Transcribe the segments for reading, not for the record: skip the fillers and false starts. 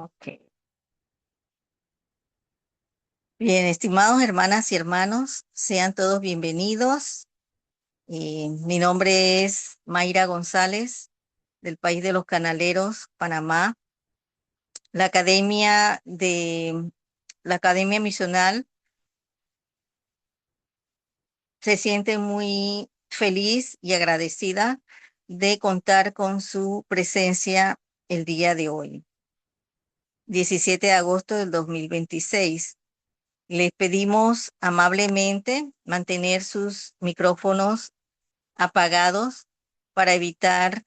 Ok. Bien, estimados hermanas y hermanos, sean todos bienvenidos. Mi nombre es Mayra González, del país de los Canaleros, Panamá. La la Academia Misional se siente muy feliz y agradecida de contar con su presencia el día de hoy, 17 de agosto del 2026. Les pedimos amablemente mantener sus micrófonos apagados para evitar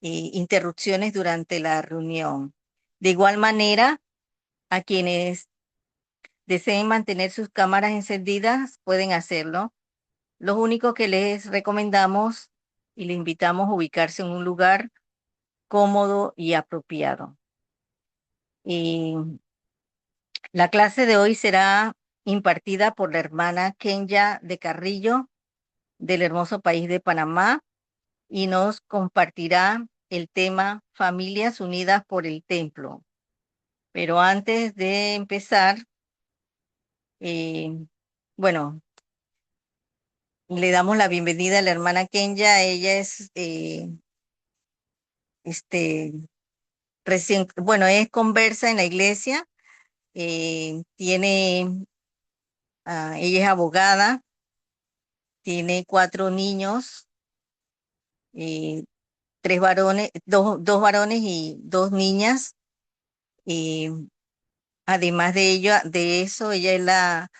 interrupciones durante la reunión. De igual manera, a quienes deseen mantener sus cámaras encendidas pueden hacerlo. Lo único que les recomendamos y les invitamos a ubicarse en un lugar cómodo y apropiado. Y la clase de hoy será impartida por la hermana Kenya de Carrillo, del hermoso país de Panamá, y nos compartirá el tema Familias Unidas por el Templo. Pero antes de empezar, eh, bueno, le damos la bienvenida a la hermana Kenya. Ella es este, es conversa en la iglesia, ella es abogada, tiene 4 niños, eh, dos varones y 2 niñas. Y además de eso, ella es la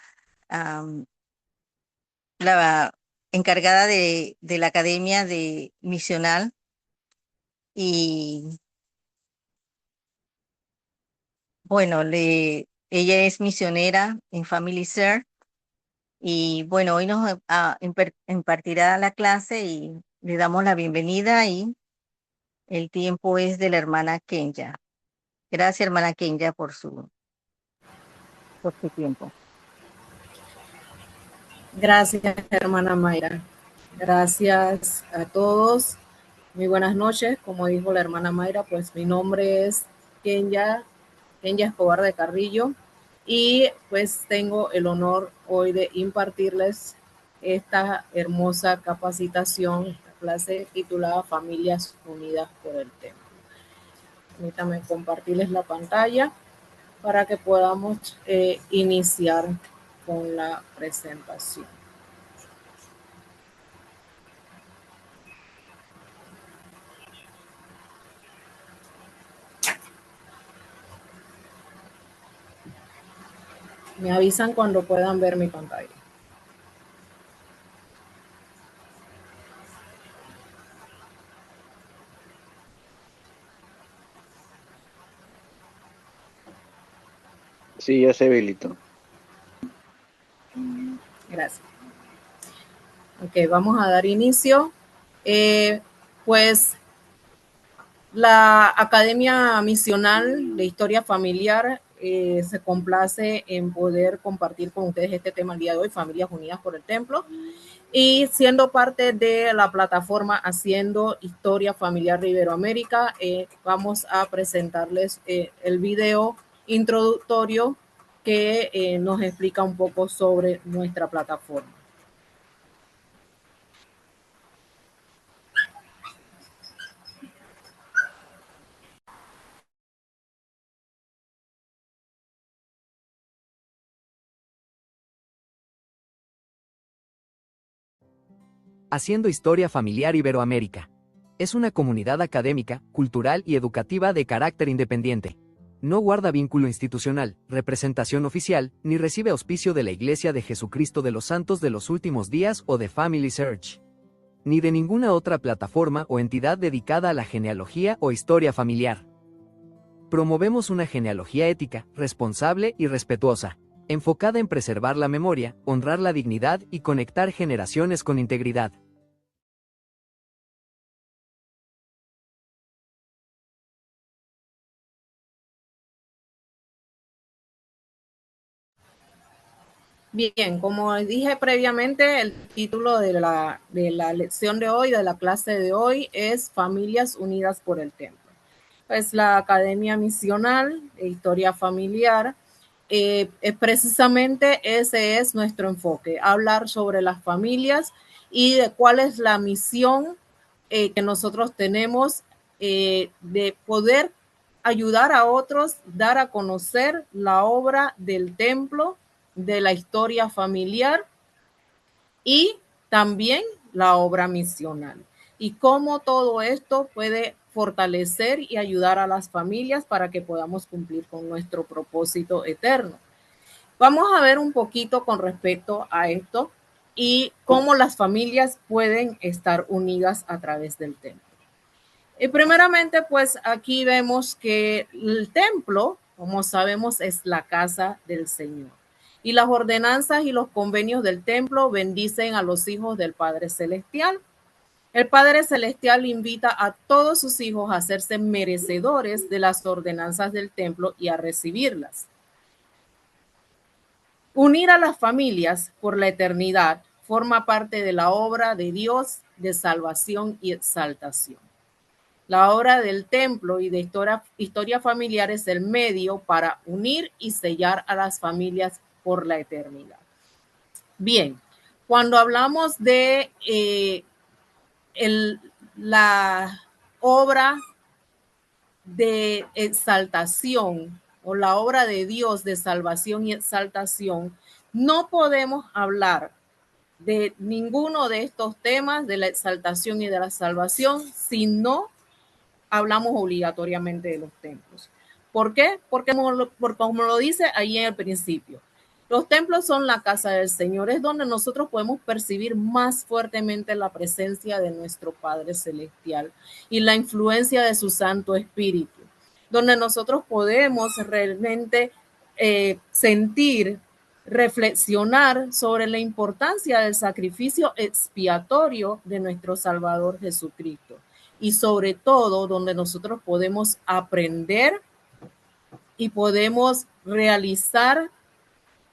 encargada de la Academia de Misional. Y bueno, ella es misionera en Family Care. Y bueno, hoy nos impartirá la clase y le damos la bienvenida, y el tiempo es de la hermana Kenya. Gracias, hermana Kenya, por su tiempo. Gracias, hermana Mayra. Gracias a todos. Muy buenas noches. Como dijo la hermana Mayra, pues mi nombre es Kenya Escobar de Carrillo, y pues tengo el honor hoy de impartirles esta hermosa capacitación, esta clase titulada Familias Unidas por el Templo. Permítanme compartirles la pantalla para que podamos iniciar con la presentación. Me avisan cuando puedan ver mi pantalla. Sí, ya se habilitó. Gracias. Ok, vamos a dar inicio. Pues la Academia Misional de Historia Familiar se complace en poder compartir con ustedes este tema el día de hoy, Familias Unidas por el Templo, y siendo parte de la plataforma Haciendo Historia Familiar de Iberoamérica, vamos a presentarles el video introductorio que nos explica un poco sobre nuestra plataforma. Haciendo Historia Familiar Iberoamérica. Es una comunidad académica, cultural y educativa de carácter independiente. No guarda vínculo institucional, representación oficial, ni recibe auspicio de la Iglesia de Jesucristo de los Santos de los Últimos Días o de Family Search, ni de ninguna otra plataforma o entidad dedicada a la genealogía o historia familiar. Promovemos una genealogía ética, responsable y respetuosa, enfocada en preservar la memoria, honrar la dignidad y conectar generaciones con integridad. Bien, como dije previamente, el título de la lección de hoy, de la clase de hoy, es Familias Unidas por el Templo. pues la Academia Misional de Historia Familiar, precisamente ese es nuestro enfoque, hablar sobre las familias y de cuál es la misión que nosotros tenemos de poder ayudar a otros, dar a conocer la obra del templo, de la historia familiar y también la obra misional. Y cómo todo esto puede fortalecer y ayudar a las familias para que podamos cumplir con nuestro propósito eterno. Vamos a ver un poquito con respecto a esto y cómo las familias pueden estar unidas a través del templo. Primeramente, pues aquí vemos que el templo, como sabemos, es la casa del Señor. Y las ordenanzas y los convenios del templo bendicen a los hijos del Padre Celestial. El Padre Celestial invita a todos sus hijos a hacerse merecedores de las ordenanzas del templo y a recibirlas. Unir a las familias por la eternidad forma parte de la obra de Dios de salvación y exaltación. La obra del templo y de historia familiar es el medio para unir y sellar a las familias por la eternidad. Bien, cuando hablamos de la obra de exaltación o la obra de Dios de salvación y exaltación, no podemos hablar de ninguno de estos temas de la exaltación y de la salvación si no hablamos obligatoriamente de los templos. ¿Por qué? Porque como lo dice ahí en el principio, los templos son la casa del Señor, es donde nosotros podemos percibir más fuertemente la presencia de nuestro Padre Celestial y la influencia de su Santo Espíritu, donde nosotros podemos realmente sentir, reflexionar sobre la importancia del sacrificio expiatorio de nuestro Salvador Jesucristo y sobre todo donde nosotros podemos aprender y podemos realizar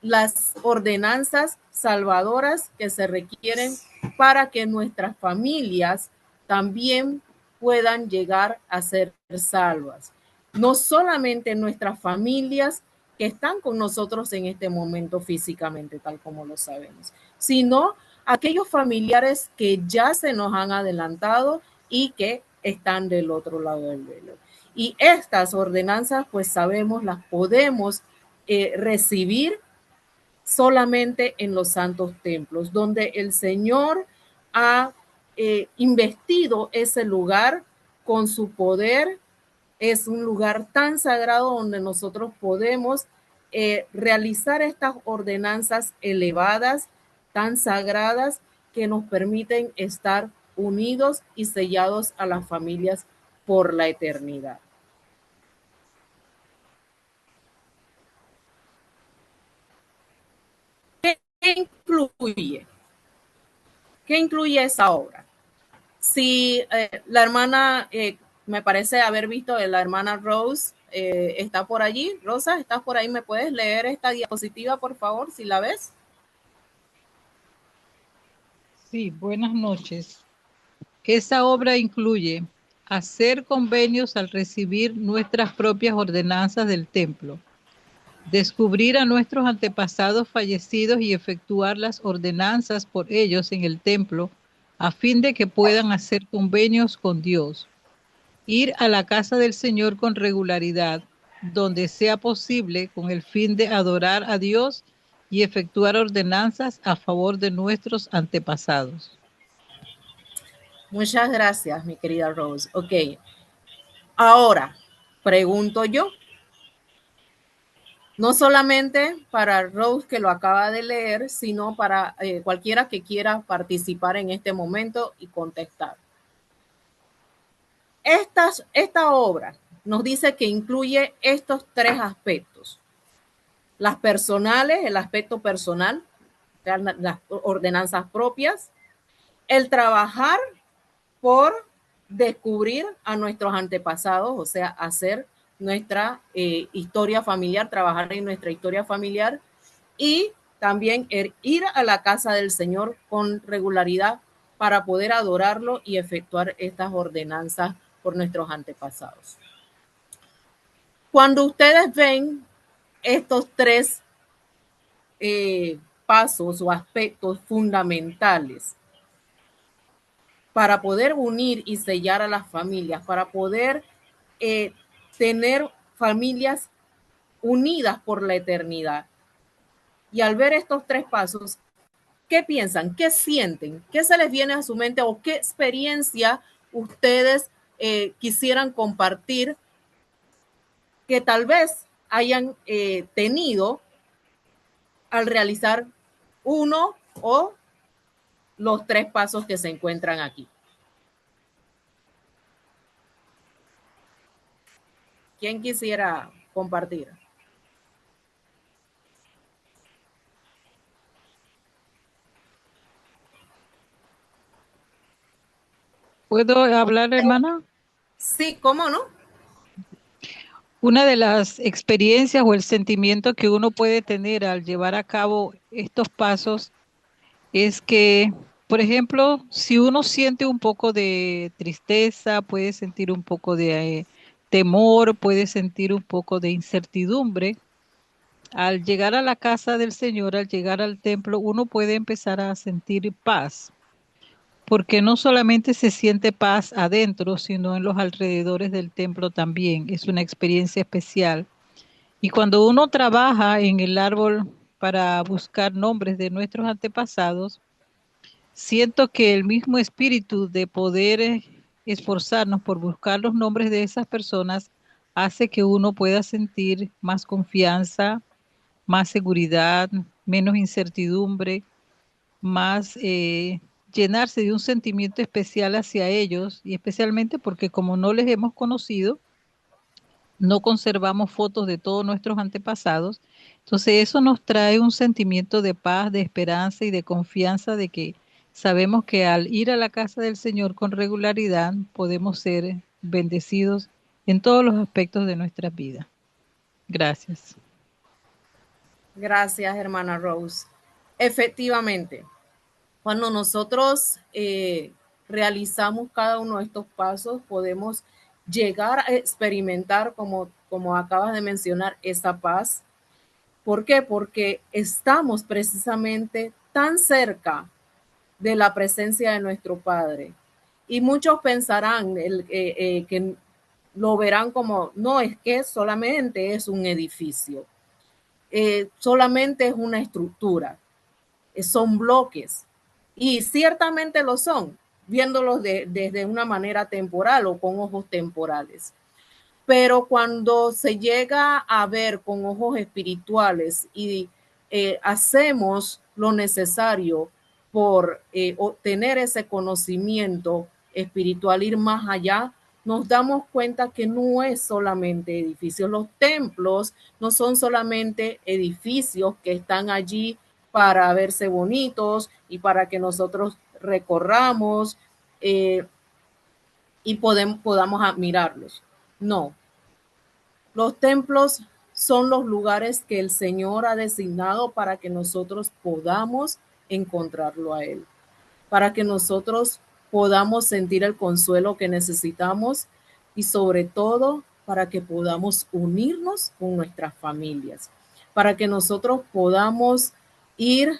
las ordenanzas salvadoras que se requieren para que nuestras familias también puedan llegar a ser salvas. No solamente nuestras familias que están con nosotros en este momento físicamente, tal como lo sabemos, sino aquellos familiares que ya se nos han adelantado y que están del otro lado del velo. Y estas ordenanzas, pues sabemos, las podemos recibir solamente en los santos templos, donde el Señor ha investido ese lugar con su poder. Es un lugar tan sagrado donde nosotros podemos realizar estas ordenanzas elevadas, tan sagradas, que nos permiten estar unidos y sellados a las familias por la eternidad. ¿Qué incluye? ¿Qué incluye esa obra? Si la hermana, me parece haber visto la hermana Rose, está por allí. Rosa, ¿estás por ahí? ¿Me puedes leer esta diapositiva, por favor, si la ves? Sí, buenas noches. Esa obra incluye hacer convenios al recibir nuestras propias ordenanzas del templo, descubrir a nuestros antepasados fallecidos y efectuar las ordenanzas por ellos en el templo a fin de que puedan hacer convenios con Dios, ir a la casa del Señor con regularidad, donde sea posible, con el fin de adorar a Dios y efectuar ordenanzas a favor de nuestros antepasados. Muchas gracias, mi querida Rose. Ok. Ahora, pregunto yo, no solamente para Rose que lo acaba de leer, sino para cualquiera que quiera participar en este momento y contestar. Esta obra nos dice que incluye estos tres aspectos. Las personales, el aspecto personal, las ordenanzas propias, el trabajar por descubrir a nuestros antepasados, o sea, hacer nuestra historia familiar, trabajar en nuestra historia familiar y también ir a la casa del Señor con regularidad para poder adorarlo y efectuar estas ordenanzas por nuestros antepasados. Cuando ustedes ven estos tres pasos o aspectos fundamentales para poder unir y sellar a las familias, para poder tener familias unidas por la eternidad. Y al ver estos tres pasos, ¿qué piensan? ¿Qué sienten? ¿Qué se les viene a su mente o qué experiencia ustedes quisieran compartir que tal vez hayan tenido al realizar uno o los tres pasos que se encuentran aquí? ¿Quién quisiera compartir? ¿Puedo hablar, hermana? Sí, ¿cómo no? Una de las experiencias o el sentimiento que uno puede tener al llevar a cabo estos pasos es que, por ejemplo, si uno siente un poco de tristeza, puede sentir un poco de temor, puede sentir un poco de incertidumbre, al llegar a la casa del Señor, al llegar al templo, uno puede empezar a sentir paz, porque no solamente se siente paz adentro, sino en los alrededores del templo también. Es una experiencia especial. Y cuando uno trabaja en el árbol para buscar nombres de nuestros antepasados, siento que el mismo espíritu de poder esforzarnos por buscar los nombres de esas personas hace que uno pueda sentir más confianza, más seguridad, menos incertidumbre, más llenarse de un sentimiento especial hacia ellos y especialmente porque como no les hemos conocido, no conservamos fotos de todos nuestros antepasados. Entonces eso nos trae un sentimiento de paz, de esperanza y de confianza de que sabemos que al ir a la casa del Señor con regularidad podemos ser bendecidos en todos los aspectos de nuestra vida. Gracias. Gracias, hermana Rose. Efectivamente, cuando nosotros realizamos cada uno de estos pasos, podemos llegar a experimentar, como acabas de mencionar, esa paz. ¿Por qué? Porque estamos precisamente tan cerca de la presencia de nuestro Padre. Y muchos pensarán que lo verán como, no, es que solamente es un edificio, solamente es una estructura, son bloques. Y ciertamente lo son, viéndolos desde una manera temporal o con ojos temporales. Pero cuando se llega a ver con ojos espirituales y hacemos lo necesario por obtener ese conocimiento espiritual, ir más allá, nos damos cuenta que no es solamente edificios. Los templos no son solamente edificios que están allí para verse bonitos y para que nosotros recorramos y podamos admirarlos. No, los templos son los lugares que el Señor ha designado para que nosotros podamos encontrarlo a Él, para que nosotros podamos sentir el consuelo que necesitamos y sobre todo para que podamos unirnos con nuestras familias, para que nosotros podamos ir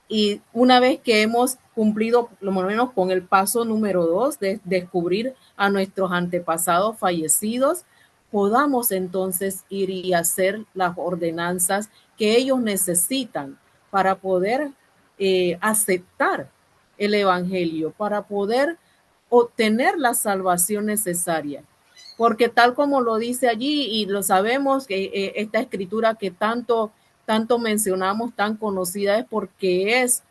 y una vez que hemos cumplido, por lo menos con el paso número 2 de descubrir a nuestros antepasados fallecidos, podamos entonces ir y hacer las ordenanzas que ellos necesitan para poder aceptar el Evangelio, para poder obtener la salvación necesaria. Porque tal como lo dice allí y lo sabemos, que esta escritura que tanto mencionamos, tan conocida, es porque es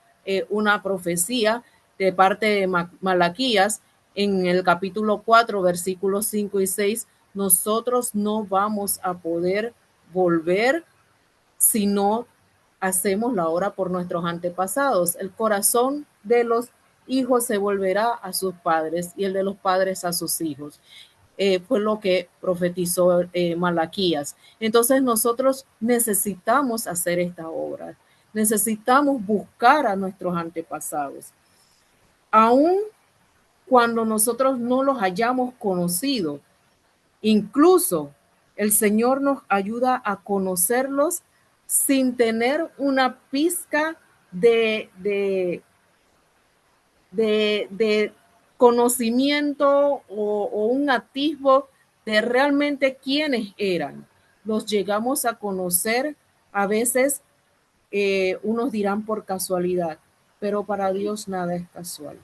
una profecía de parte de Malaquías en el capítulo 4, versículos 5 y 6. Nosotros no vamos a poder volver si no hacemos la obra por nuestros antepasados. El corazón de los hijos se volverá a sus padres y el de los padres a sus hijos. Fue lo que profetizó Malaquías. Entonces nosotros necesitamos hacer esta obra, necesitamos buscar a nuestros antepasados. Aun cuando nosotros no los hayamos conocido, incluso el Señor nos ayuda a conocerlos sin tener una pizca de conocimiento o un atisbo de realmente quiénes eran. Los llegamos a conocer a veces, unos dirán por casualidad, pero para Dios nada es casual.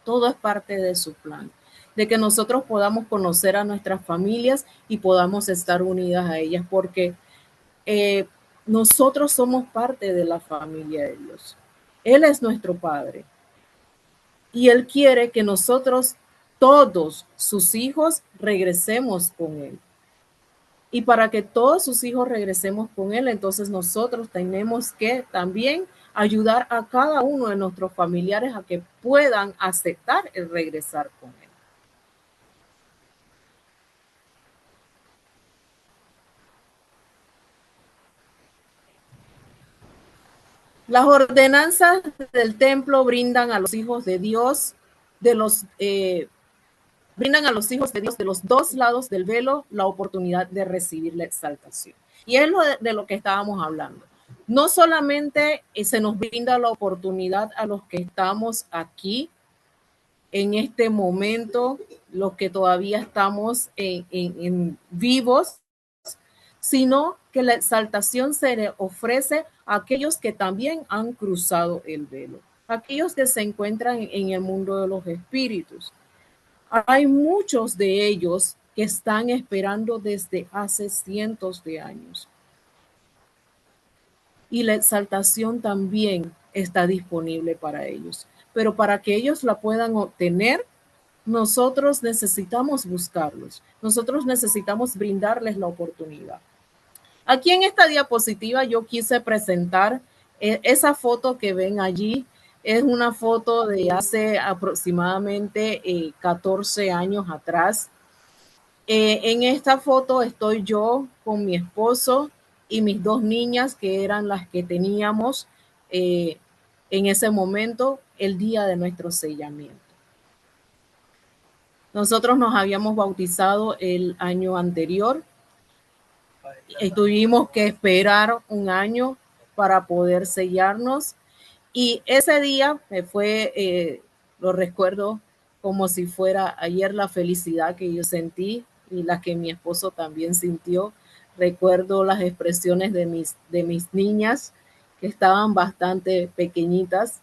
Todo es parte de su plan, de que nosotros podamos conocer a nuestras familias y podamos estar unidas a ellas, porque nosotros somos parte de la familia de Dios. Él es nuestro Padre y Él quiere que nosotros, todos sus hijos, regresemos con Él. Y para que todos sus hijos regresemos con Él, entonces nosotros tenemos que también ayudar a cada uno de nuestros familiares a que puedan aceptar el regresar con Él. Las ordenanzas del templo brindan a los hijos de Dios, brindan a los hijos de Dios de los dos lados del velo la oportunidad de recibir la exaltación. Y es de lo que estábamos hablando. No solamente se nos brinda la oportunidad a los que estamos aquí en este momento, los que todavía estamos en vivos, sino que la exaltación se le ofrece a aquellos que también han cruzado el velo, aquellos que se encuentran en el mundo de los espíritus. Hay muchos de ellos que están esperando desde hace cientos de años. Y la exaltación también está disponible para ellos. Pero para que ellos la puedan obtener, nosotros necesitamos buscarlos. Nosotros necesitamos brindarles la oportunidad. Aquí en esta diapositiva yo quise presentar esa foto que ven allí. Es una foto de hace aproximadamente 14 años atrás. En esta foto estoy yo con mi esposo y mis dos niñas, que eran las que teníamos en ese momento, el día de nuestro sellamiento. Nosotros nos habíamos bautizado el año anterior. Tuvimos que esperar un año para poder sellarnos. Y ese día lo recuerdo como si fuera ayer, la felicidad que yo sentí y la que mi esposo también sintió. Recuerdo las expresiones de mis niñas, que estaban bastante pequeñitas.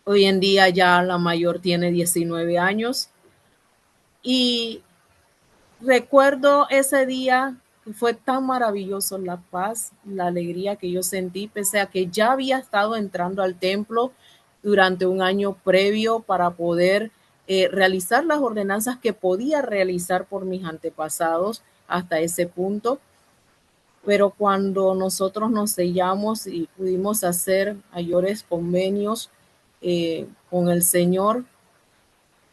Hoy en día ya la mayor tiene 19 años. Y recuerdo ese día que fue tan maravilloso, la paz, la alegría que yo sentí, pese a que ya había estado entrando al templo durante un año previo para poder realizar las ordenanzas que podía realizar por mis antepasados hasta ese punto. Pero cuando nosotros nos sellamos y pudimos hacer mayores convenios con el Señor,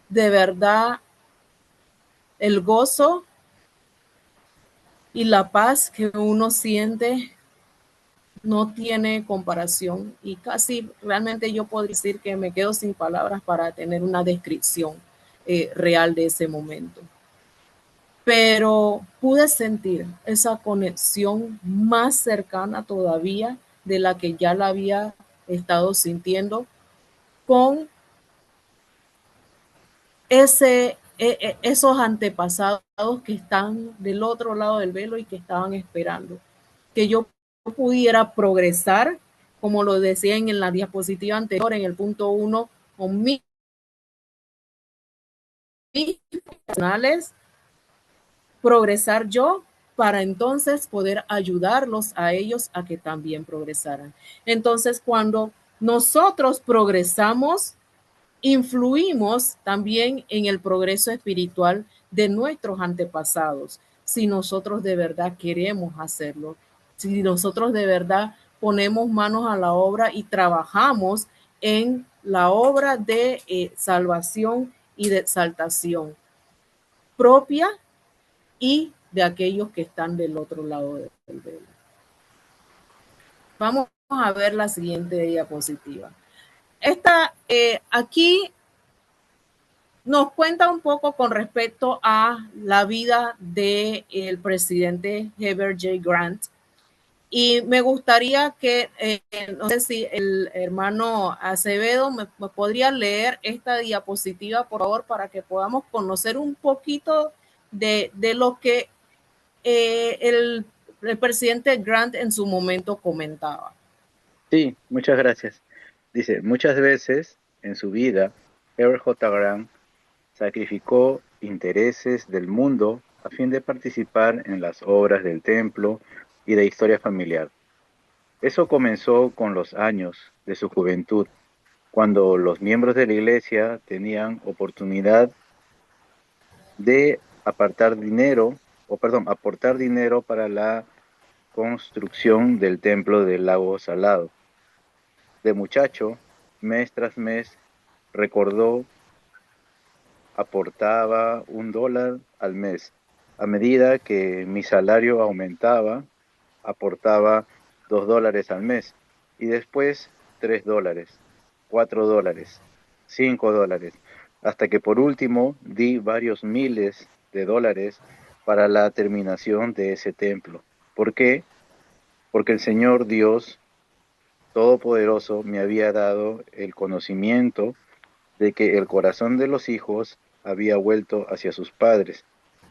de verdad, el gozo y la paz que uno siente no tiene comparación, y casi realmente yo podría decir que me quedo sin palabras para tener una descripción real de ese momento. Pero pude sentir esa conexión más cercana todavía de la que ya la había estado sintiendo con esos antepasados que están del otro lado del velo y que estaban esperando que yo pudiera progresar, como lo decía en la diapositiva anterior, en el punto 1, con mis personales, progresar yo para entonces poder ayudarlos a ellos a que también progresaran. Entonces, cuando nosotros progresamos, influimos también en el progreso espiritual de nuestros antepasados, si nosotros de verdad queremos hacerlo, si nosotros de verdad ponemos manos a la obra y trabajamos en la obra de salvación y de exaltación propia y de aquellos que están del otro lado del velo. Vamos a ver la siguiente diapositiva. Aquí nos cuenta un poco con respecto a la vida del presidente Heber J. Grant. Y me gustaría que, no sé si el hermano Acevedo me podría leer esta diapositiva, por favor, para que podamos conocer un poquito de lo que el presidente Grant en su momento comentaba. Sí, muchas gracias. Dice, muchas veces en su vida, Herbert J. Grant sacrificó intereses del mundo a fin de participar en las obras del templo y de historia familiar. Eso comenzó con los años de su juventud, cuando los miembros de la iglesia tenían oportunidad de aportar dinero para la construcción del templo del lago Salado. De muchacho, mes tras mes, recordó, aportaba $1 al mes. A medida que mi salario aumentaba, aportaba $2 al mes y después $3, $4, $5, hasta que por último di varios miles de dólares para la terminación de ese templo. ¿Por qué? Porque el Señor Dios Todopoderoso me había dado el conocimiento de que el corazón de los hijos había vuelto hacia sus padres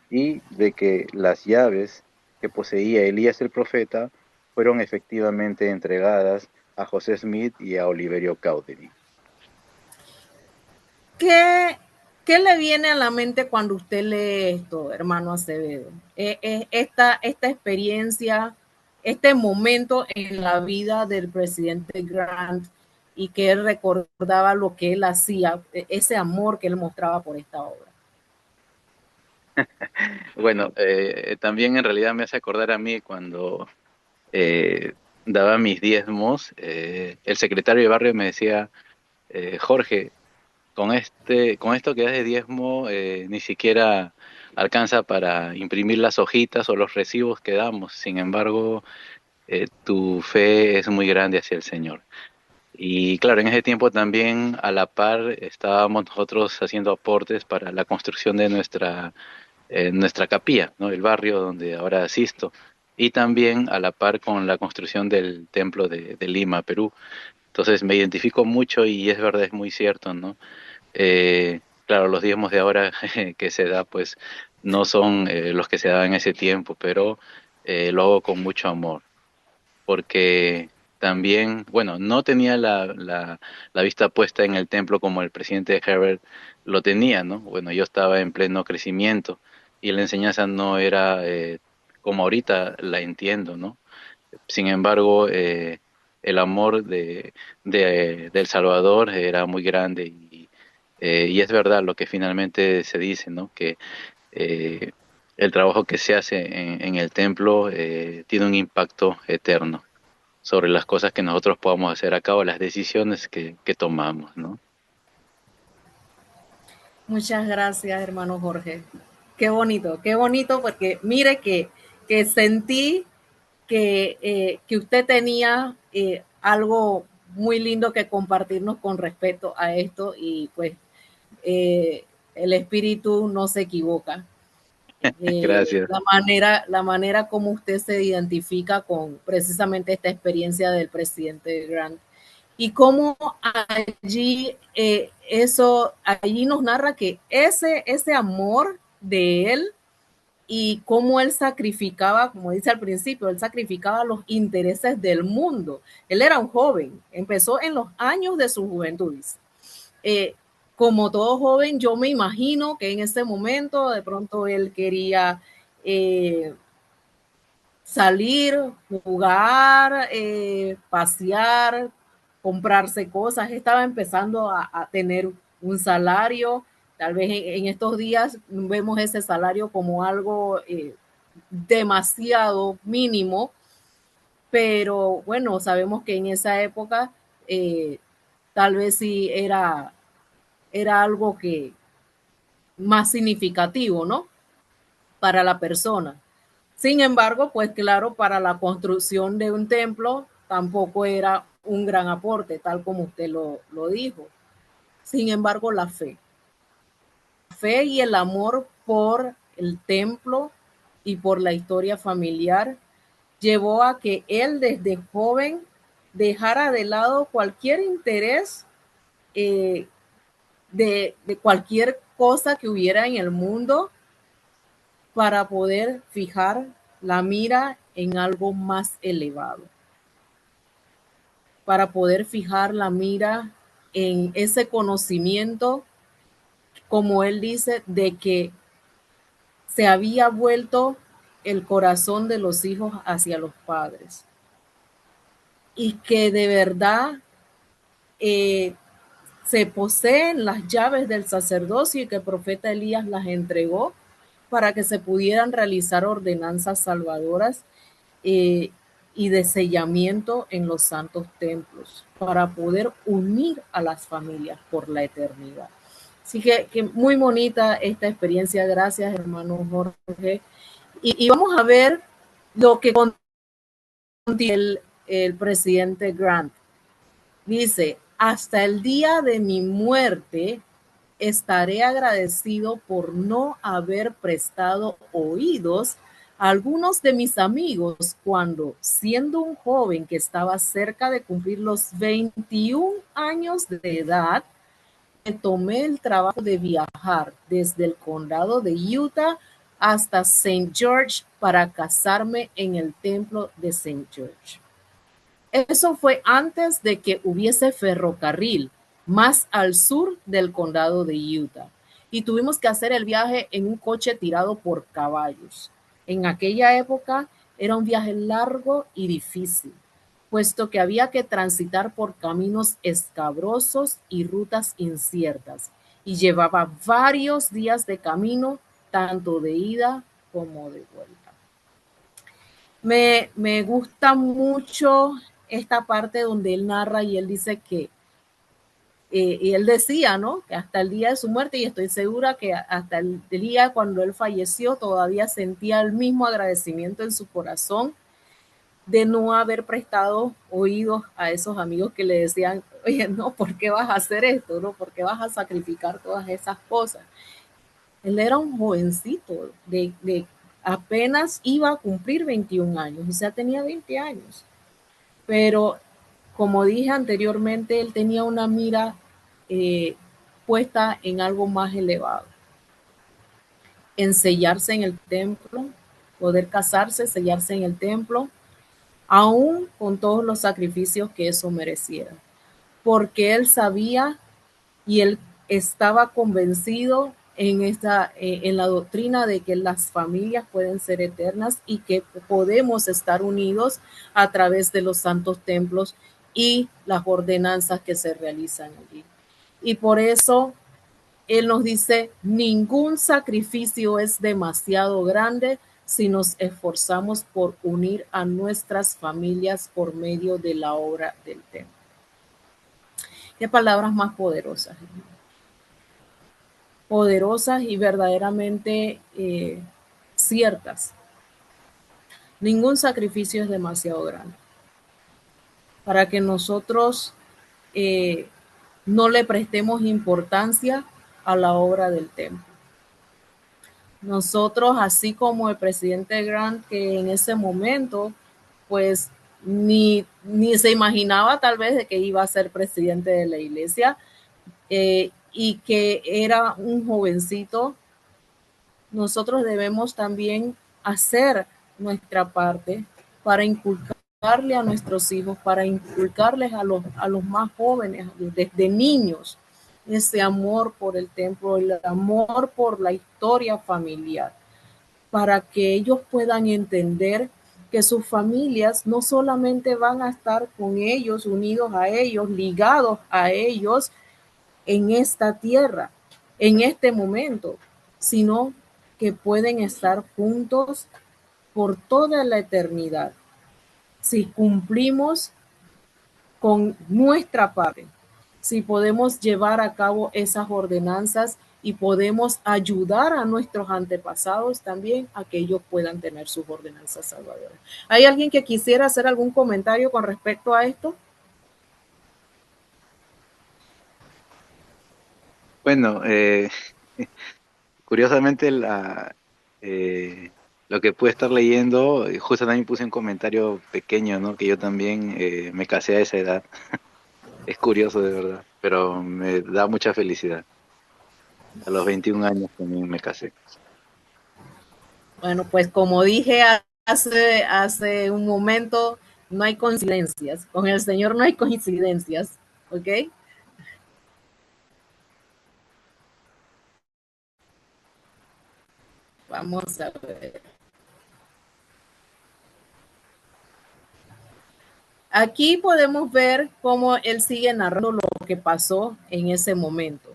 y de que las llaves que poseía Elías el profeta fueron efectivamente entregadas a José Smith y a Oliverio Cowdery. ¿Qué le viene a la mente cuando usted lee esto, hermano Acevedo? Esta experiencia, este momento en la vida del presidente Grant y que él recordaba lo que él hacía, ese amor que él mostraba por esta obra. Bueno, también en realidad me hace acordar a mí cuando eh, daba mis diezmos, el secretario de barrio me decía, Jorge, con esto que das de diezmo, ni siquiera alcanza para imprimir las hojitas o los recibos que damos. Sin embargo, tu fe es muy grande hacia el Señor. Y claro, en ese tiempo también a la par estábamos nosotros haciendo aportes para la construcción de nuestra capilla, ¿no? El barrio donde ahora asisto. Y también a la par con la construcción del templo de Lima, Perú. Entonces me identifico mucho y es verdad, es muy cierto, ¿no? Claro, los diezmos de ahora que se da, pues no son los que se daban en ese tiempo, pero lo hago con mucho amor, porque también, bueno, no tenía la vista puesta en el templo como el presidente Herbert lo tenía, ¿no? Bueno, yo estaba en pleno crecimiento y la enseñanza no era como ahorita la entiendo, ¿no? Sin embargo, el amor del Salvador era muy grande y es verdad lo que finalmente se dice, ¿no? Que eh, el trabajo que se hace en el templo tiene un impacto eterno sobre las cosas que nosotros podamos hacer a cabo, las decisiones que tomamos, ¿no? Muchas gracias, hermano Jorge. Qué bonito, porque mire que sentí que usted tenía algo muy lindo que compartirnos con respecto a esto y pues eh, el espíritu no se equivoca. Gracias. La manera como usted se identifica con precisamente esta experiencia del presidente Grant y cómo allí allí nos narra que ese amor de él y cómo él sacrificaba, como dice al principio, él sacrificaba los intereses del mundo. Él era un joven, empezó en los años de su juventud. Eh, como todo joven, yo me imagino que en ese momento de pronto él quería salir, jugar, pasear, comprarse cosas. Estaba empezando a tener un salario. Tal vez en estos días vemos ese salario como algo demasiado mínimo, pero bueno, sabemos que en esa época tal vez sí era algo que más significativo, ¿no? Para la persona. Sin embargo, pues claro, para la construcción de un templo tampoco era un gran aporte, tal como usted lo dijo. Sin embargo, la fe. fe y el amor por el templo y por la historia familiar llevó a que él desde joven dejara de lado cualquier interés de cualquier cosa que hubiera en el mundo para poder fijar la mira en algo más elevado, para poder fijar la mira en ese conocimiento, como él dice, de que se había vuelto el corazón de los hijos hacia los padres y que de verdad se poseen las llaves del sacerdocio y que el profeta Elías las entregó para que se pudieran realizar ordenanzas salvadoras y de sellamiento en los santos templos para poder unir a las familias por la eternidad. Así que muy bonita esta experiencia. Gracias, hermano Jorge. Y vamos a ver lo que contiene el presidente Grant. Dice, hasta el día de mi muerte estaré agradecido por no haber prestado oídos a algunos de mis amigos cuando, siendo un joven que estaba cerca de cumplir los 21 años de edad, me tomé el trabajo de viajar desde el condado de Utah hasta St. George para casarme en el templo de St. George. Eso fue antes de que hubiese ferrocarril más al sur del condado de Utah. Y tuvimos que hacer el viaje en un coche tirado por caballos. En aquella época era un viaje largo y difícil, puesto que había que transitar por caminos escabrosos y rutas inciertas. Y llevaba varios días de camino, tanto de ida como de vuelta. Me gusta mucho esta parte donde él narra y él dice que, y él decía, ¿no? Que hasta el día de su muerte, y estoy segura que hasta el día cuando él falleció, todavía sentía el mismo agradecimiento en su corazón de no haber prestado oídos a esos amigos que le decían, oye, no, ¿por qué vas a hacer esto? ¿No? ¿Por qué vas a sacrificar todas esas cosas? Él era un jovencito apenas iba a cumplir 21 años, o sea, tenía 20 años. Pero, como dije anteriormente, él tenía una mira puesta en algo más elevado, en sellarse en el templo, poder casarse, sellarse en el templo, aún con todos los sacrificios que eso mereciera, porque él sabía y él estaba convencido en la doctrina de que las familias pueden ser eternas y que podemos estar unidos a través de los santos templos y las ordenanzas que se realizan allí. Y por eso él nos dice, ningún sacrificio es demasiado grande si nos esforzamos por unir a nuestras familias por medio de la obra del templo. Qué palabras más poderosas, poderosas y verdaderamente ciertas. Ningún sacrificio es demasiado grande para que nosotros no le prestemos importancia a la obra del templo. Nosotros, así como el presidente Grant, que en ese momento, pues ni se imaginaba tal vez de que iba a ser presidente de la iglesia, y que era un jovencito, nosotros debemos también hacer nuestra parte para inculcarle a nuestros hijos, para inculcarles a los más jóvenes, desde niños, ese amor por el templo, el amor por la historia familiar, para que ellos puedan entender que sus familias no solamente van a estar con ellos, unidos a ellos, ligados a ellos en esta tierra, en este momento, sino que pueden estar juntos por toda la eternidad si cumplimos con nuestra parte, si podemos llevar a cabo esas ordenanzas y podemos ayudar a nuestros antepasados también a que ellos puedan tener sus ordenanzas salvadoras. ¿Hay alguien que quisiera hacer algún comentario con respecto a esto? Bueno, curiosamente lo que pude estar leyendo, justo también puse un comentario pequeño, ¿no? Que yo también me casé a esa edad. Es curioso de verdad, pero me da mucha felicidad. A los 21 años también me casé. Bueno, pues como dije hace un momento, no hay coincidencias. Con el Señor no hay coincidencias, ¿ok? Vamos a ver. Aquí podemos ver cómo él sigue narrando lo que pasó en ese momento.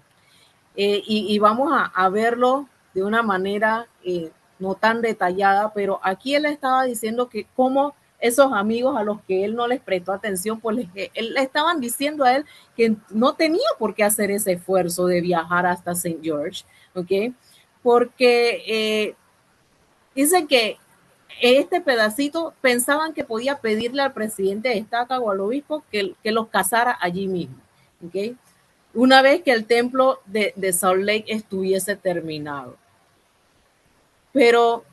Y vamos a verlo de una manera no tan detallada, pero aquí él estaba diciendo que cómo esos amigos a los que él no les prestó atención, pues él le estaban diciendo a él que no tenía por qué hacer ese esfuerzo de viajar hasta St. George, ¿ok? Porque dicen que este pedacito pensaban que podía pedirle al presidente de Estaca o al obispo que los casara allí mismo, ¿ok? Una vez que el templo de Salt Lake estuviese terminado. Pero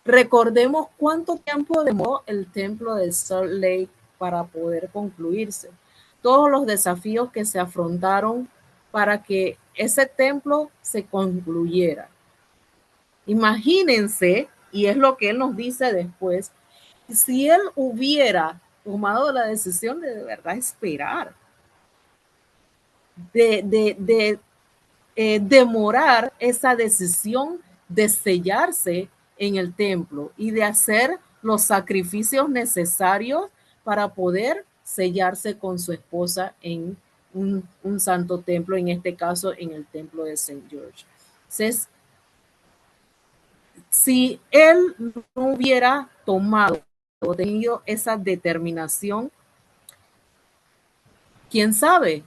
recordemos cuánto tiempo demoró el templo de Salt Lake para poder concluirse. Todos los desafíos que se afrontaron para que ese templo se concluyera. Imagínense, y es lo que él nos dice después, si él hubiera tomado la decisión de verdad esperar, de demorar esa decisión de sellarse en el templo y de hacer los sacrificios necesarios para poder sellarse con su esposa en un santo templo, en este caso en el templo de St. George. Entonces, si él no hubiera tomado o tenido esa determinación, quién sabe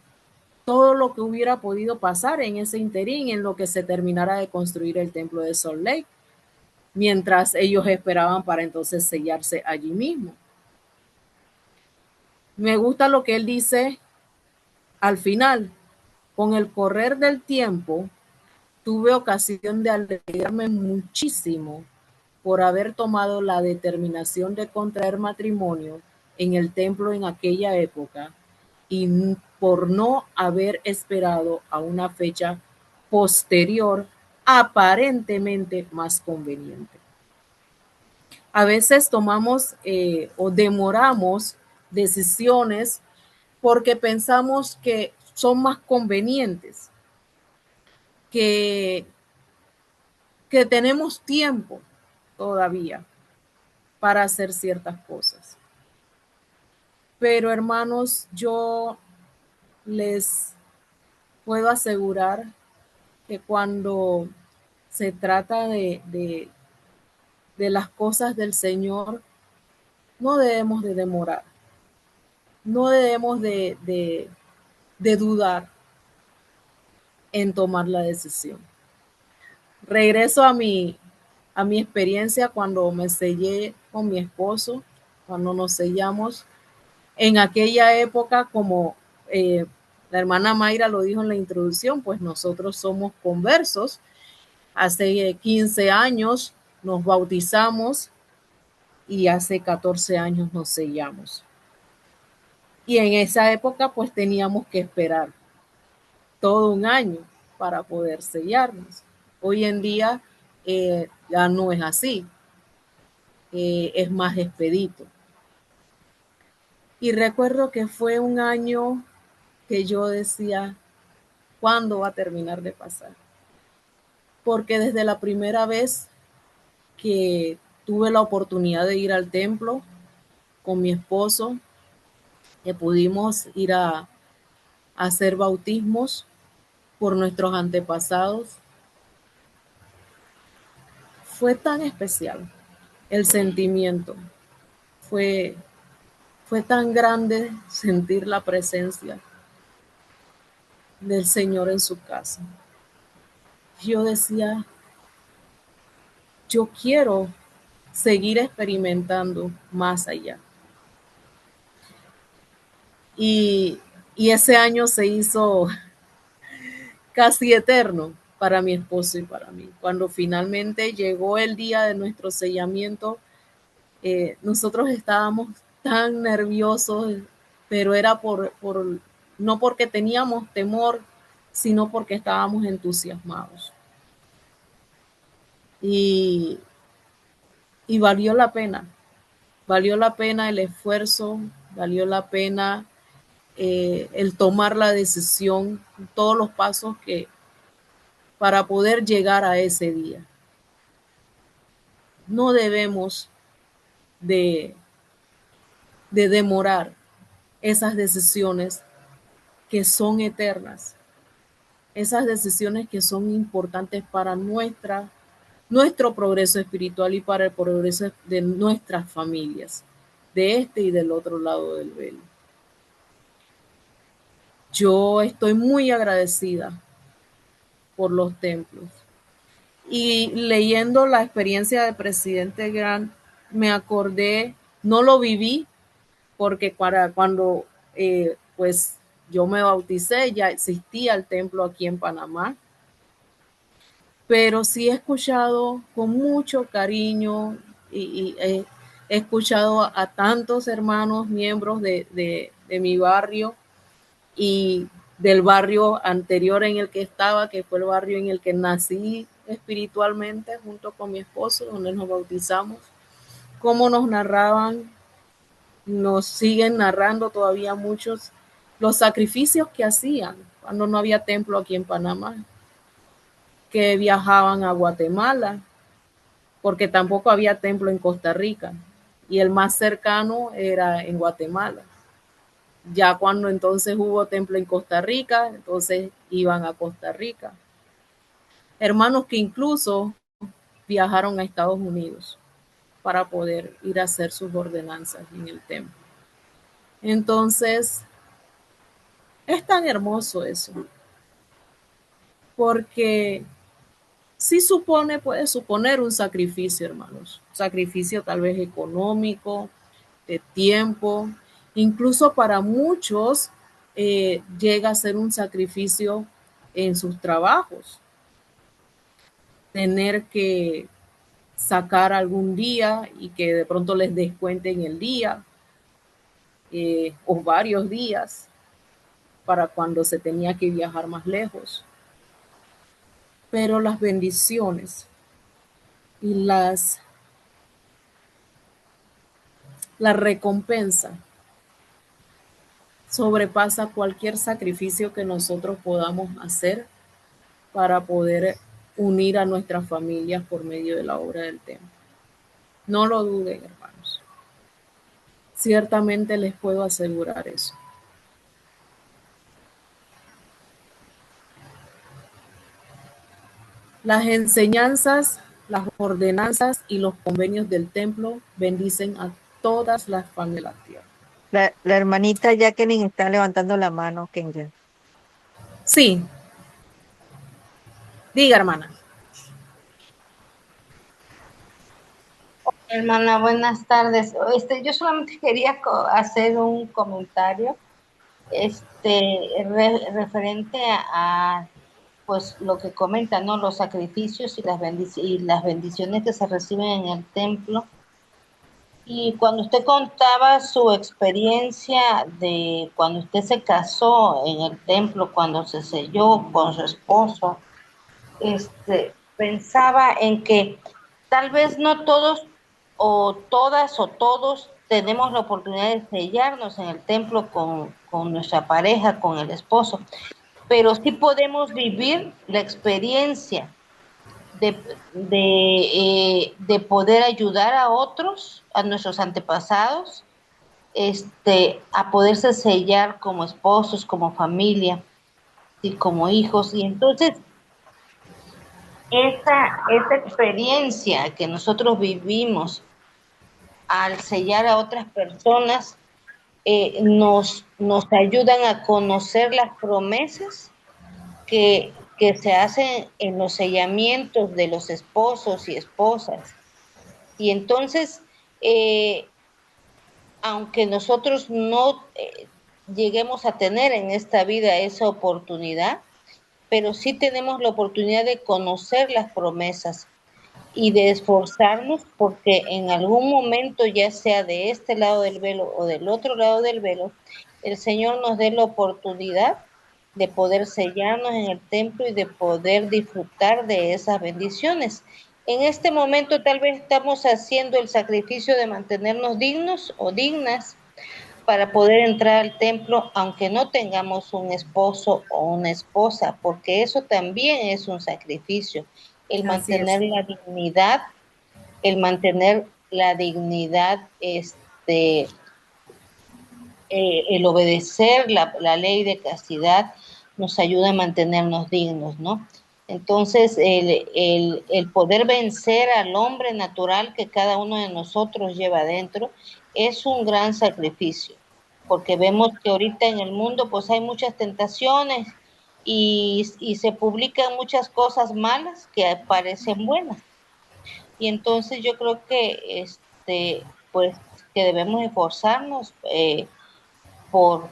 todo lo que hubiera podido pasar en ese interín en lo que se terminara de construir el templo de Salt Lake, mientras ellos esperaban para entonces sellarse allí mismo. Me gusta lo que él dice al final. Con el correr del tiempo, tuve ocasión de alegrarme muchísimo por haber tomado la determinación de contraer matrimonio en el templo en aquella época y por no haber esperado a una fecha posterior aparentemente más conveniente. A veces tomamos o demoramos decisiones porque pensamos que son más convenientes, que tenemos tiempo todavía para hacer ciertas cosas. Pero hermanos, yo les puedo asegurar que cuando se trata de las cosas del Señor, no debemos de demorar, no debemos de dudar en tomar la decisión. Regreso a mi experiencia cuando me sellé con mi esposo, cuando nos sellamos. En aquella época, como la hermana Mayra lo dijo en la introducción, pues nosotros somos conversos. Hace 15 años nos bautizamos y hace 14 años nos sellamos. Y en esa época pues teníamos que esperar todo un año para poder sellarnos. Hoy en día ya no es así, es más expedito. Y recuerdo que fue un año que yo decía, ¿cuándo va a terminar de pasar? Porque desde la primera vez que tuve la oportunidad de ir al templo con mi esposo, que pudimos ir a hacer bautismos por nuestros antepasados, fue tan especial. El sentimiento fue tan grande sentir la presencia del Señor en su casa. Yo decía, yo quiero seguir experimentando más allá. Y ese año se hizo casi eterno, para mi esposo y para mí. Cuando finalmente llegó el día de nuestro sellamiento, nosotros estábamos tan nerviosos, pero era no porque teníamos temor, sino porque estábamos entusiasmados. Y valió la pena el esfuerzo, valió la pena el tomar la decisión, todos los pasos para poder llegar a ese día. No debemos de demorar esas decisiones que son eternas, esas decisiones que son importantes para nuestro progreso espiritual y para el progreso de nuestras familias, de este y del otro lado del velo. Yo estoy muy agradecida por los templos. Y leyendo la experiencia del presidente Grant, me acordé, no lo viví, porque cuando pues yo me bauticé, ya existía el templo aquí en Panamá, pero sí he escuchado con mucho cariño y he escuchado a tantos hermanos, miembros de mi barrio y del barrio anterior en el que estaba, que fue el barrio en el que nací espiritualmente junto con mi esposo, donde nos bautizamos, cómo nos narraban, nos siguen narrando todavía muchos los sacrificios que hacían cuando no había templo aquí en Panamá, que viajaban a Guatemala, porque tampoco había templo en Costa Rica, y el más cercano era en Guatemala. Ya cuando entonces hubo templo en Costa Rica, entonces iban a Costa Rica. Hermanos que incluso viajaron a Estados Unidos para poder ir a hacer sus ordenanzas en el templo. Entonces, es tan hermoso eso, porque sí puede suponer un sacrificio, hermanos, sacrificio tal vez económico, de tiempo, incluso para muchos llega a ser un sacrificio en sus trabajos, tener que sacar algún día y que de pronto les descuenten el día o varios días para cuando se tenía que viajar más lejos. Pero las bendiciones y la recompensa sobrepasa cualquier sacrificio que nosotros podamos hacer para poder unir a nuestras familias por medio de la obra del templo. No lo duden, hermanos. Ciertamente les puedo asegurar eso. Las enseñanzas, las ordenanzas y los convenios del templo bendicen a todas las familias de la tierra. La hermanita Jacqueline está levantando la mano, Kenja. Sí. Diga, hermana. Hermana, buenas tardes. Yo solamente quería hacer un comentario referente a pues lo que comentan, ¿no? Los sacrificios y las bendiciones que se reciben en el templo. Y cuando usted contaba su experiencia de cuando usted se casó en el templo, cuando se selló con su esposo, pensaba en que tal vez no todos o todas o todos tenemos la oportunidad de sellarnos en el templo con nuestra pareja, con el esposo, pero sí podemos vivir la experiencia de poder ayudar a otros, a nuestros antepasados, a poderse sellar como esposos, como familia y como hijos. Y entonces, esa experiencia que nosotros vivimos al sellar a otras personas, nos ayudan a conocer las promesas que se hacen en los sellamientos de los esposos y esposas. Y entonces, aunque nosotros no lleguemos a tener en esta vida esa oportunidad, pero sí tenemos la oportunidad de conocer las promesas y de esforzarnos porque en algún momento, ya sea de este lado del velo o del otro lado del velo, el Señor nos dé la oportunidad de poder sellarnos en el templo y de poder disfrutar de esas bendiciones. En este momento tal vez estamos haciendo el sacrificio de mantenernos dignos o dignas para poder entrar al templo, aunque no tengamos un esposo o una esposa, porque eso también es un sacrificio, el Así es. mantener la dignidad, el mantener la dignidad, el obedecer la ley de castidad nos ayuda a mantenernos dignos, ¿no? Entonces, el poder vencer al hombre natural que cada uno de nosotros lleva adentro es un gran sacrificio, porque vemos que ahorita en el mundo pues hay muchas tentaciones y se publican muchas cosas malas que parecen buenas. Y entonces yo creo que pues que debemos esforzarnos por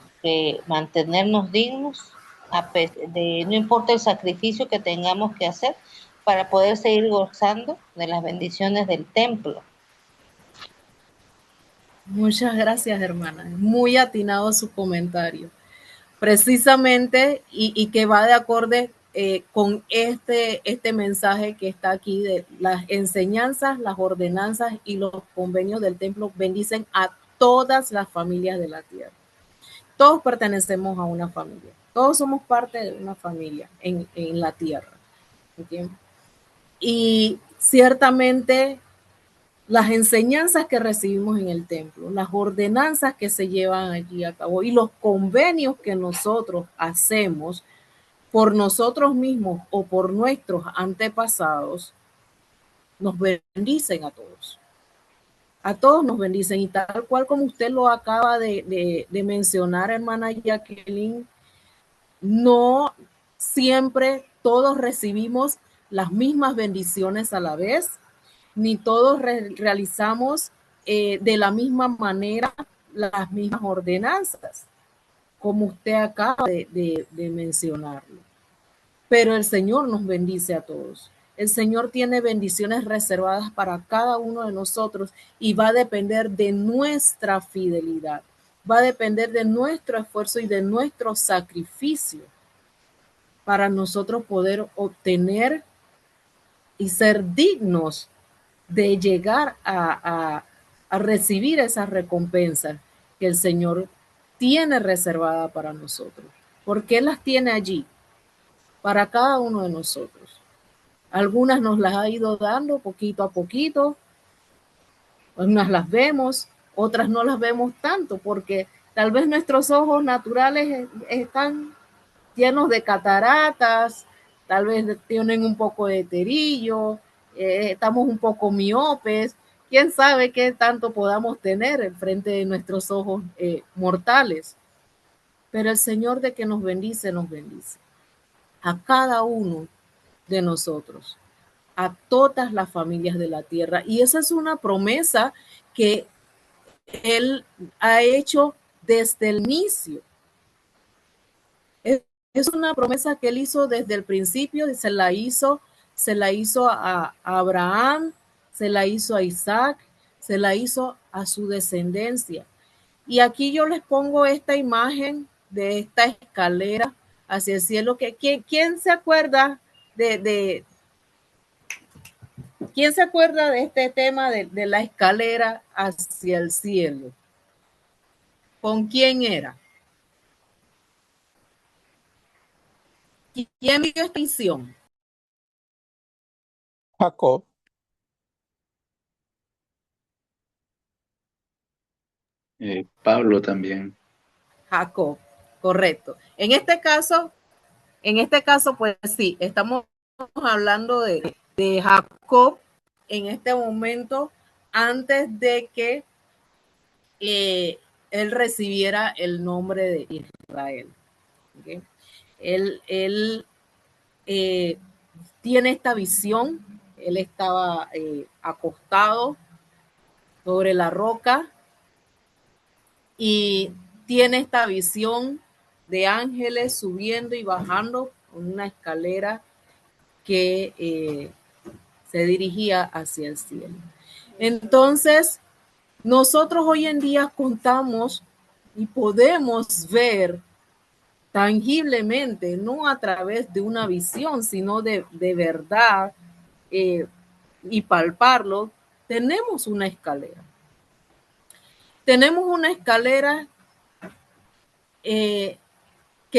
mantenernos dignos, no importa el sacrificio que tengamos que hacer para poder seguir gozando de las bendiciones del templo. Muchas gracias, hermana. Muy atinado su comentario. Precisamente, y que va de acorde con este mensaje que está aquí de las enseñanzas, las ordenanzas y los convenios del templo bendicen a todas las familias de la tierra. Todos pertenecemos a una familia, todos somos parte de una familia en la tierra. ¿Entiendes? Y ciertamente las enseñanzas que recibimos en el templo, las ordenanzas que se llevan allí a cabo y los convenios que nosotros hacemos por nosotros mismos o por nuestros antepasados, nos bendicen a todos. A todos nos bendicen y tal cual como usted lo acaba de mencionar, hermana Jacqueline, no siempre todos recibimos las mismas bendiciones a la vez, ni todos realizamos de la misma manera las mismas ordenanzas, como usted acaba de mencionarlo. Pero el Señor nos bendice a todos. El Señor tiene bendiciones reservadas para cada uno de nosotros y va a depender de nuestra fidelidad, va a depender de nuestro esfuerzo y de nuestro sacrificio para nosotros poder obtener y ser dignos de llegar a recibir esas recompensas que el Señor tiene reservada para nosotros. Porque Él las tiene allí para cada uno de nosotros. Algunas nos las ha ido dando poquito a poquito, unas las vemos, otras no las vemos tanto, porque tal vez nuestros ojos naturales están llenos de cataratas, tal vez tienen un poco de terillo, estamos un poco miopes, quién sabe qué tanto podamos tener en frente de nuestros ojos mortales. Pero el Señor de que nos bendice a cada uno de nosotros, a todas las familias de la tierra. Y esa es una promesa que Él ha hecho desde el inicio. Es una promesa que Él hizo desde el principio y se la hizo a Abraham, se la hizo a Isaac, se la hizo a su descendencia. Y aquí yo les pongo esta imagen de esta escalera hacia el cielo. ¿Quién se acuerda ¿quién se acuerda de este tema de la escalera hacia el cielo? ¿Con quién era? ¿Quién vio esta visión? Jacob. Pablo también. Jacob, correcto. En este caso, pues sí, estamos hablando de Jacob en este momento antes de que él recibiera el nombre de Israel. ¿Okay? Él tiene esta visión, él estaba acostado sobre la roca y tiene esta visión de ángeles subiendo y bajando una escalera que se dirigía hacia el cielo. Entonces, nosotros hoy en día contamos y podemos ver tangiblemente, no a través de una visión, sino de verdad, y palparlo. Tenemos una escalera. Tenemos una escalera que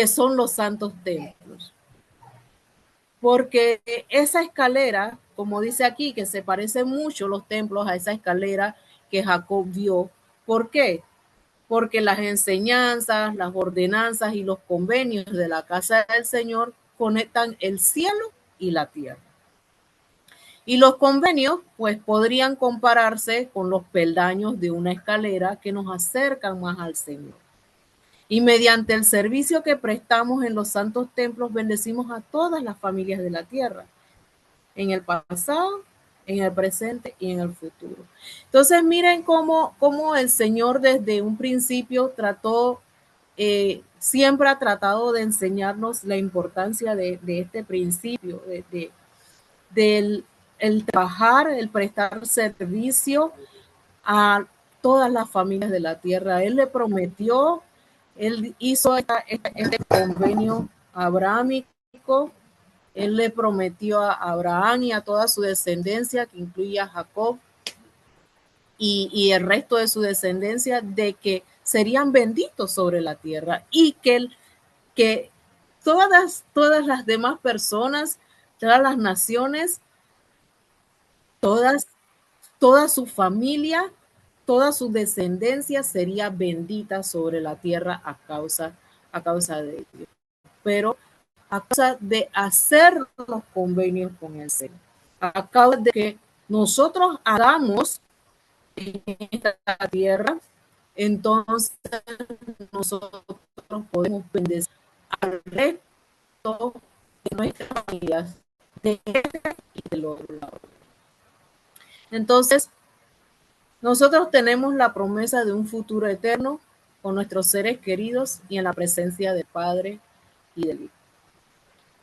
son los santos templos. Porque esa escalera, como dice aquí, que se parecen mucho los templos a esa escalera que Jacob vio. ¿Por qué? Porque las enseñanzas, las ordenanzas y los convenios de la casa del Señor conectan el cielo y la tierra. Y los convenios, pues, podrían compararse con los peldaños de una escalera que nos acercan más al Señor. Y mediante el servicio que prestamos en los santos templos, bendecimos a todas las familias de la tierra, en el pasado, en el presente y en el futuro. Entonces, miren cómo el Señor desde un principio siempre ha tratado de enseñarnos la importancia de este principio, del el trabajar, el prestar servicio a todas las familias de la tierra. Él le prometió, él hizo este convenio abrahámico. Él le prometió a Abraham y a toda su descendencia, que incluye a Jacob y el resto de su descendencia, de que serían benditos sobre la tierra y que todas las demás personas, todas las naciones, toda su familia, toda su descendencia sería bendita sobre la tierra a causa de Dios. Pero a causa de hacer los convenios con el Señor, a causa de que nosotros hagamos en esta tierra, entonces nosotros podemos bendecir al resto de nuestras familias de este y del otro lado. Entonces, nosotros tenemos la promesa de un futuro eterno con nuestros seres queridos y en la presencia del Padre y del Hijo.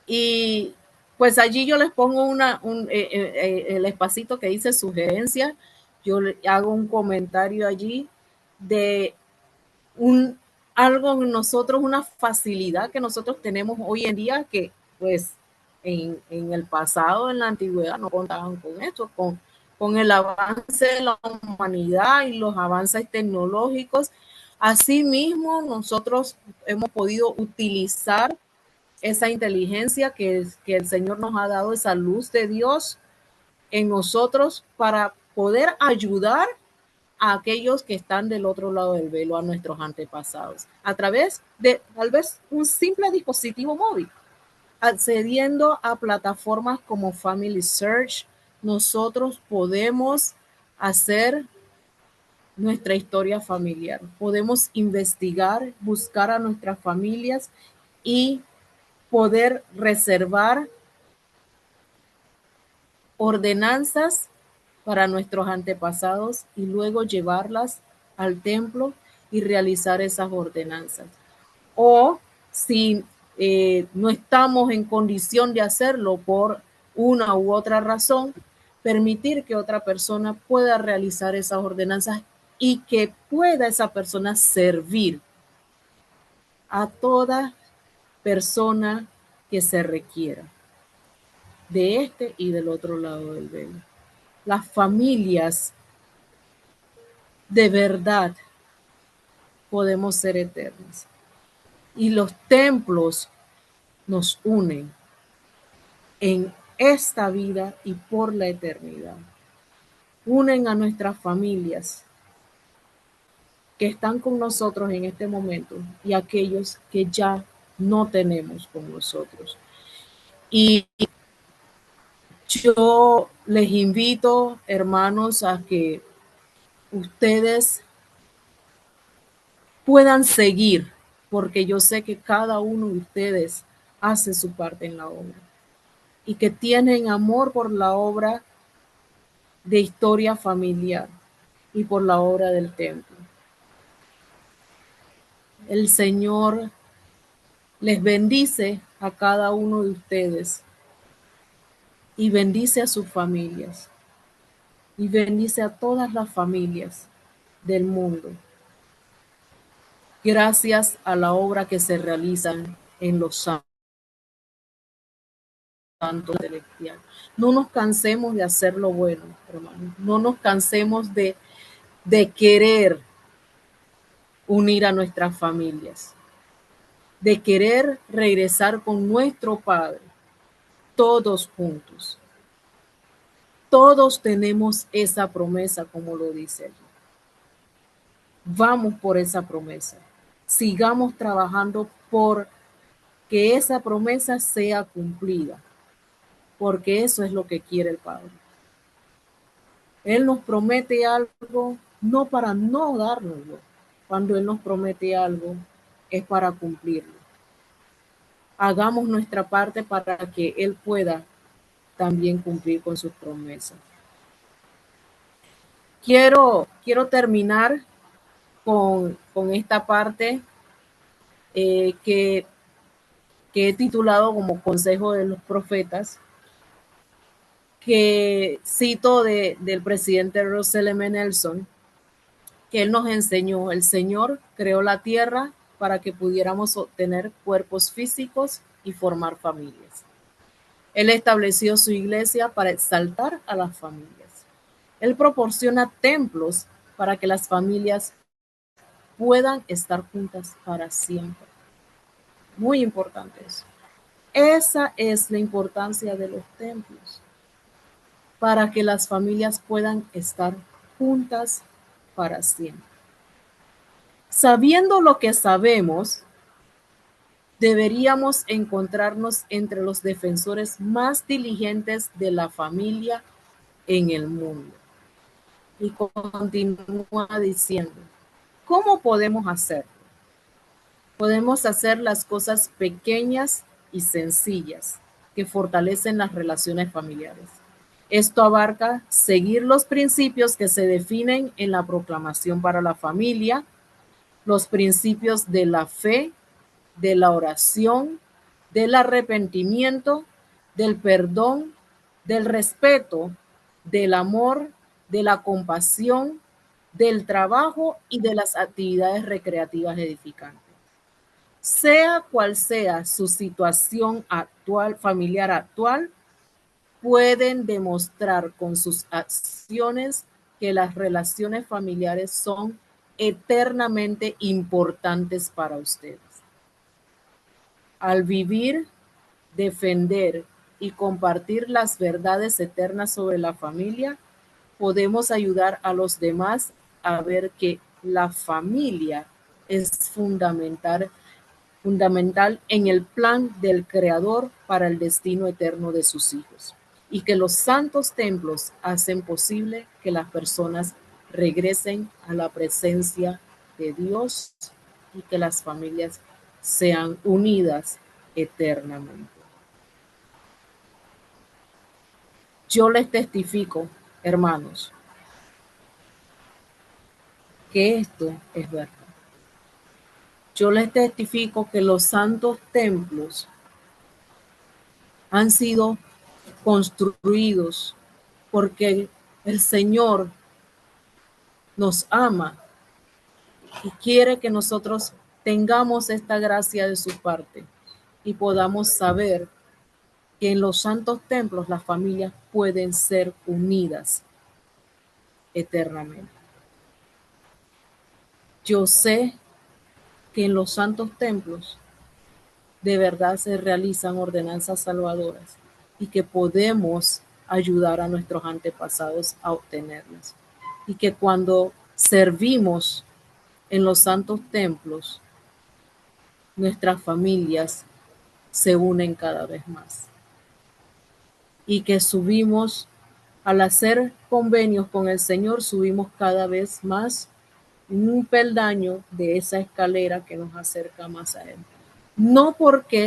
Y pues allí yo les pongo el espacito que dice sugerencia. Yo le hago un comentario allí de algo en nosotros, una facilidad que nosotros tenemos hoy en día que pues en el pasado, en la antigüedad, no contaban con esto, con el avance de la humanidad y los avances tecnológicos. Asimismo, nosotros hemos podido utilizar esa inteligencia que el Señor nos ha dado, esa luz de Dios en nosotros para poder ayudar a aquellos que están del otro lado del velo, a nuestros antepasados, a través de tal vez un simple dispositivo móvil. Accediendo a plataformas como Family Search, nosotros podemos hacer nuestra historia familiar. Podemos investigar, buscar a nuestras familias y poder reservar ordenanzas para nuestros antepasados y luego llevarlas al templo y realizar esas ordenanzas. O si no estamos en condición de hacerlo por una u otra razón, permitir que otra persona pueda realizar esas ordenanzas y que pueda esa persona servir a toda persona que se requiera, de este y del otro lado del velo. Las familias de verdad podemos ser eternas. Y los templos nos unen en esta vida y por la eternidad. Unen a nuestras familias que están con nosotros en este momento y aquellos que ya no tenemos con nosotros. Y yo les invito, hermanos, a que ustedes puedan seguir, porque yo sé que cada uno de ustedes hace su parte en la obra y que tienen amor por la obra de historia familiar y por la obra del templo. El Señor les bendice a cada uno de ustedes y bendice a sus familias y bendice a todas las familias del mundo, gracias a la obra que se realiza en los santos celestiales. No nos cansemos de hacer lo bueno, hermanos. No nos cansemos de querer unir a nuestras familias, de querer regresar con nuestro Padre, todos juntos. Todos tenemos esa promesa, como lo dice él. Vamos por esa promesa. Sigamos trabajando por que esa promesa sea cumplida, porque eso es lo que quiere el Padre. Él nos promete algo no para no dárnoslo. Cuando Él nos promete algo es para cumplirlo. Hagamos nuestra parte para que Él pueda también cumplir con sus promesas. Quiero terminar con esta parte que he titulado como Consejo de los Profetas, que cito del presidente Russell M. Nelson, que él nos enseñó: el Señor creó la tierra para que pudiéramos obtener cuerpos físicos y formar familias. Él estableció su iglesia para exaltar a las familias. Él proporciona templos para que las familias puedan estar juntas para siempre. Muy importante eso. Esa es la importancia de los templos, para que las familias puedan estar juntas para siempre. Sabiendo lo que sabemos, deberíamos encontrarnos entre los defensores más diligentes de la familia en el mundo. Y continúa diciendo, ¿cómo podemos hacerlo? Podemos hacer las cosas pequeñas y sencillas que fortalecen las relaciones familiares. Esto abarca seguir los principios que se definen en la proclamación para la familia, los principios de la fe, de la oración, del arrepentimiento, del perdón, del respeto, del amor, de la compasión, del trabajo y de las actividades recreativas edificantes. Sea cual sea su situación actual, familiar actual, pueden demostrar con sus acciones que las relaciones familiares son eternamente importantes para ustedes. Al vivir, defender y compartir las verdades eternas sobre la familia, podemos ayudar a los demás a ver que la familia es fundamental en el plan del Creador para el destino eterno de sus hijos, y que los santos templos hacen posible que las personas regresen a la presencia de Dios y que las familias sean unidas eternamente. Yo les testifico, hermanos, que esto es verdad. Yo les testifico que los santos templos han sido construidos porque el Señor nos ama y quiere que nosotros tengamos esta gracia de su parte y podamos saber que en los santos templos las familias pueden ser unidas eternamente. Yo sé que en los santos templos de verdad se realizan ordenanzas salvadoras y que podemos ayudar a nuestros antepasados a obtenerlas. Y que cuando servimos en los santos templos, nuestras familias se unen cada vez más. Y que subimos, al hacer convenios con el Señor, subimos cada vez más un peldaño de esa escalera que nos acerca más a Él. No porque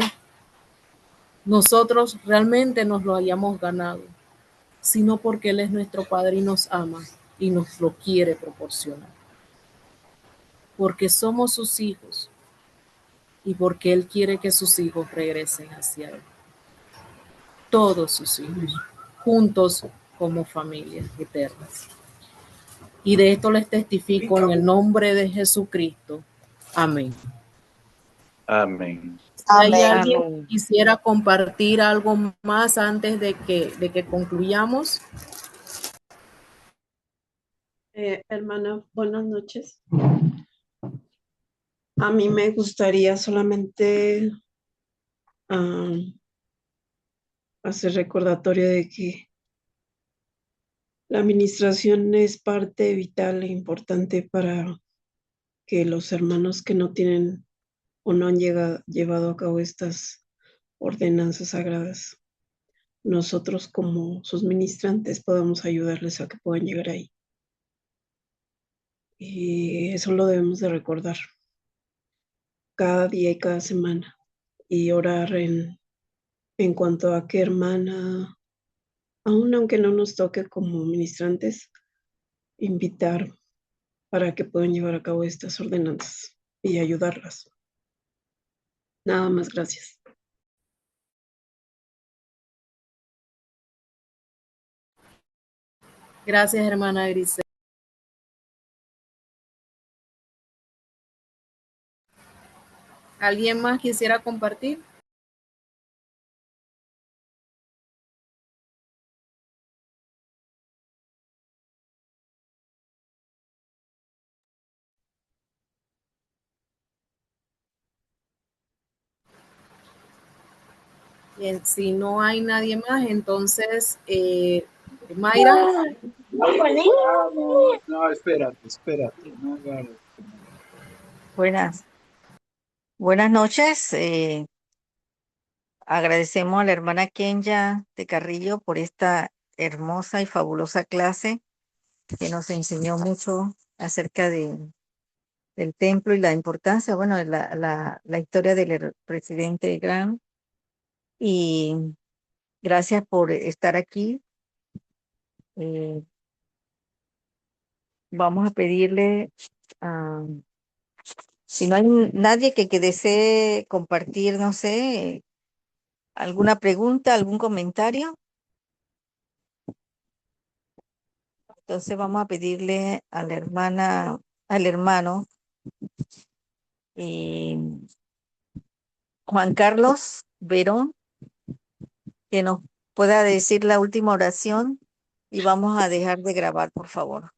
nosotros realmente nos lo hayamos ganado, sino porque Él es nuestro Padre y nos ama y nos lo quiere proporcionar. Porque somos sus hijos y porque Él quiere que sus hijos regresen hacia Él. Todos sus hijos, juntos como familias eternas. Y de esto les testifico en el nombre de Jesucristo. Amén. Amén. Si hay alguien Amén. que quisiera compartir algo más antes de que concluyamos. Hermana, buenas noches. A mí me gustaría solamente hacer recordatorio de que la administración es parte vital e importante para que los hermanos que no tienen o no han llevado a cabo estas ordenanzas sagradas, nosotros como sus ministrantes podemos ayudarles a que puedan llegar ahí. Y eso lo debemos de recordar cada día y cada semana y orar en cuanto a qué hermana, aun aunque no nos toque como ministrantes, invitar para que puedan llevar a cabo estas ordenanzas y ayudarlas. Nada más, gracias. Gracias, hermana Grisel. ¿Alguien más quisiera compartir? Bien, si no hay nadie más, entonces, Mayra. No, espérate. No, Buenas noches. Agradecemos a la hermana Kenya de Carrillo por esta hermosa y fabulosa clase que nos enseñó mucho acerca del templo y la importancia, bueno, de la historia del presidente Grant. Y gracias por estar aquí. Vamos a pedirle, si no hay nadie que desee compartir, no sé, alguna pregunta, algún comentario, entonces vamos a pedirle a la hermana, al hermano Juan Carlos Verón que nos pueda decir la última oración y vamos a dejar de grabar, por favor.